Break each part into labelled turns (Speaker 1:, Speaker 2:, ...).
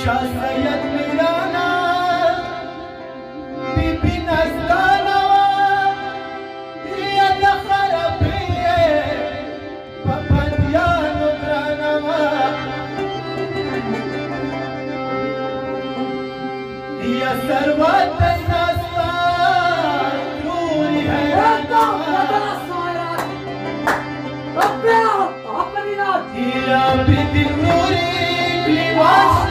Speaker 1: शाह सैयद मीराना बीबी नस्ताना या खराबिए पपतिया नुराना या सरवत नस्ता दूरी है या बीबी नूरी लिबास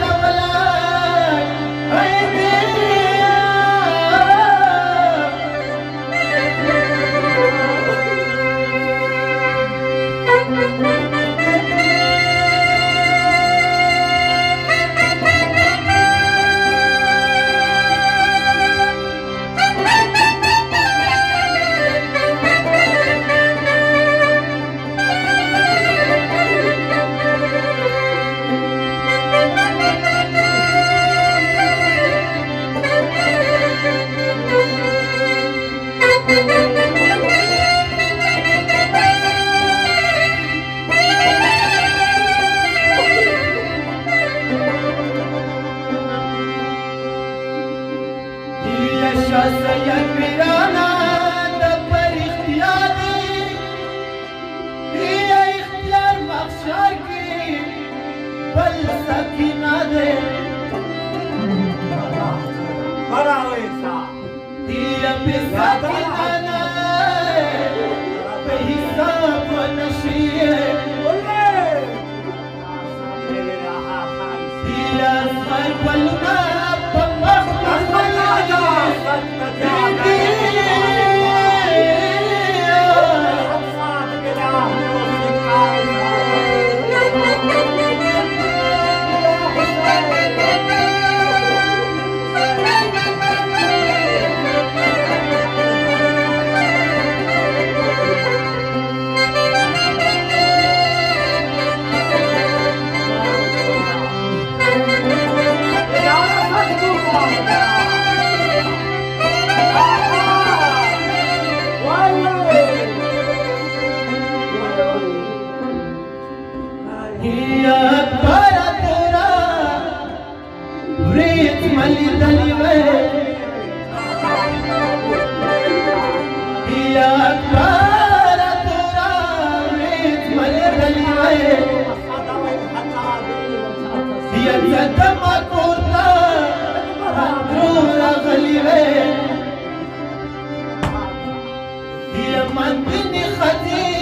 Speaker 1: सैयद मीराना दबर इख्तियारी ये इख्तियार मखशर की बल सकीना दे बड़ा वैसा ये बिसकीना बेहिसाब नशीए ये असर बलना मली दली में या तारा तोरा मली दली में या जदमा कोता तोरा गली में या मंदिनी खती